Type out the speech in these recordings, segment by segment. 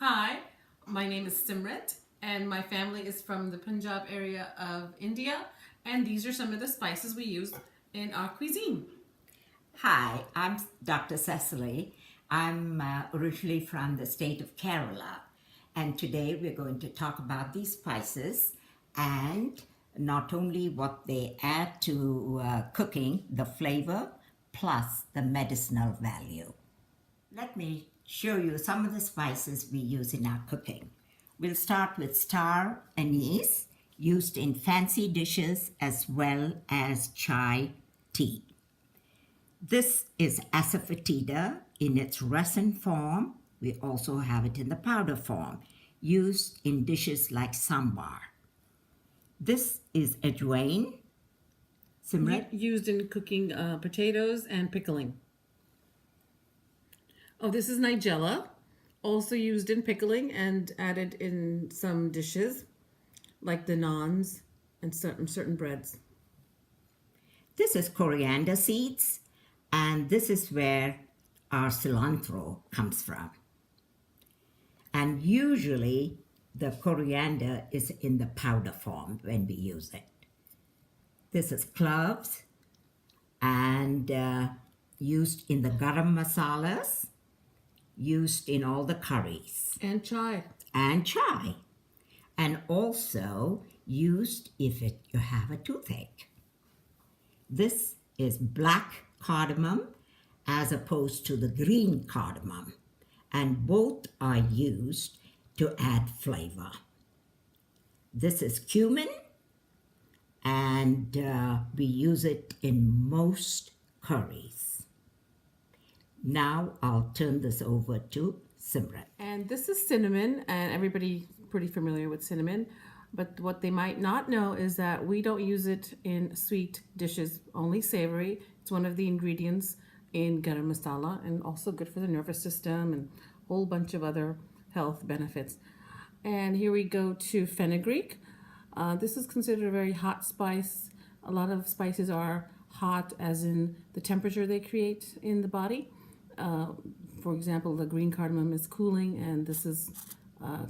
Hi, my name is Simritt, and my family is from the Punjab area of India, and these are some of the spices we use in our cuisine. Hi, I'm Dr. Cecily. I'm originally from the state of Kerala, and today we're going to talk about these spices and not only what they add to cooking, the flavor, plus the medicinal value. Let me show you some of the spices we use in our cooking. We'll start with star anise, used in fancy dishes as well as chai tea. This is asafoetida in its resin form. We also have it in the powder form, used in dishes like sambar. This is ajwain. Simrat? Used in cooking potatoes and pickling. Oh, this is nigella, also used in pickling and added in some dishes like the naans and certain breads. This is coriander seeds, and this is where our cilantro comes from. And usually the coriander is in the powder form when we use it. This is cloves and used in the garam masalas, used in all the curries. And chai. And chai. And also used if you have a toothache. This is black cardamom as opposed to the green cardamom, and both are used to add flavor. This is cumin, and we use it in most curries. Now I'll turn this over to Simrat. And this is cinnamon, and everybody pretty familiar with cinnamon. But what they might not know is that we don't use it in sweet dishes, only savory. It's one of the ingredients in garam masala and also good for the nervous system and a whole bunch of other health benefits. And here we go to fenugreek. This is considered a very hot spice. A lot of spices are hot as in the temperature they create in the body. For example, the green cardamom is cooling, and this is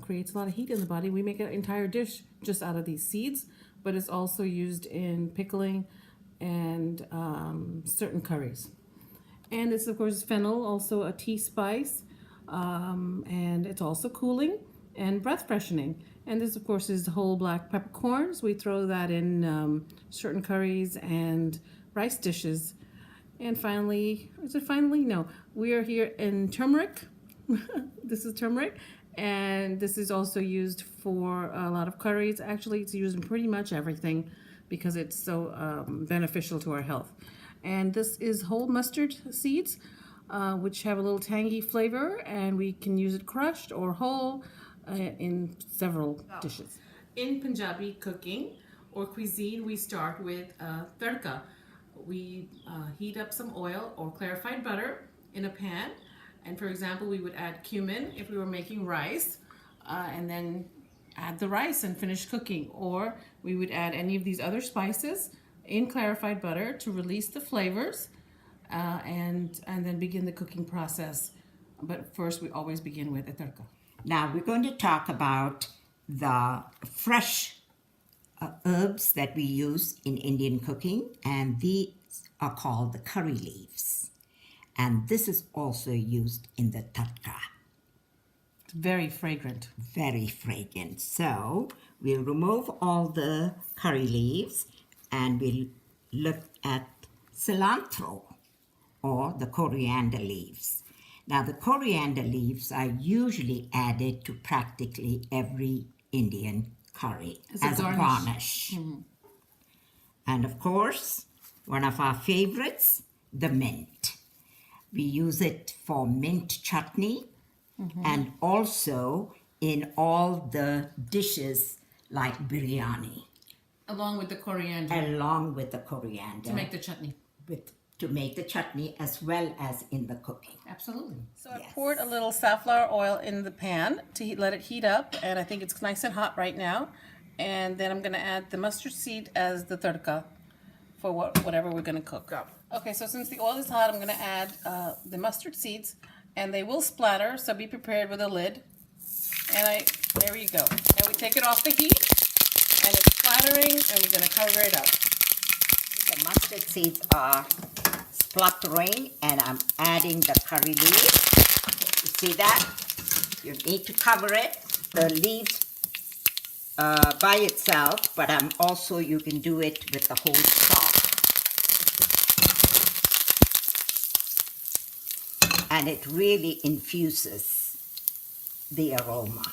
creates a lot of heat in the body. We make an entire dish just out of these seeds, but it's also used in pickling and certain curries. And this, of course, is fennel, also a tea spice, and it's also cooling and breath freshening. And this, of course, is the whole black peppercorns. We throw that in certain curries and rice dishes. And finally, is it finally? No, we are here in turmeric. This is turmeric. And this is also used for a lot of curries. Actually, it's used in pretty much everything because it's so beneficial to our health. And this is whole mustard seeds, which have a little tangy flavor, and we can use it crushed or whole in several dishes. In Punjabi cooking or cuisine, we start with tadka. We heat up some oil or clarified butter in a pan. And for example, we would add cumin if we were making rice, and then add the rice and finish cooking. Or we would add any of these other spices in clarified butter to release the flavors, and then begin the cooking process. But first, we always begin with a tadka. Now we're going to talk about the fresh herbs that we use in Indian cooking, and these are called the curry leaves. And this is also used in the tadka. It's very fragrant. Very fragrant. So we'll remove all the curry leaves and we'll look at cilantro or the coriander leaves. Now the coriander leaves are usually added to practically every Indian curry as a garnish. Mm-hmm. And of course, one of our favorites, the mint. We use it for mint chutney, and also in all the dishes like biryani. Along with the coriander. Along with the coriander. To make the chutney. To make the chutney as well as in the cooking. Absolutely. So I poured a little safflower oil in the pan to let it heat up, and I think it's nice and hot right now. And then I'm going to add the mustard seed as the tadka for whatever we're going to cook. Okay, so since the oil is hot, I'm going to add the mustard seeds, and they will splatter, so be prepared with a lid. And there you go. Now we take it off the heat, and it's flattering, and we're going to cover it up. The mustard seeds are spluttering, and I'm adding the curry leaves. You see that? You need to cover it. The leaves by itself, but you can do it with the whole stalk. And it really infuses the aroma.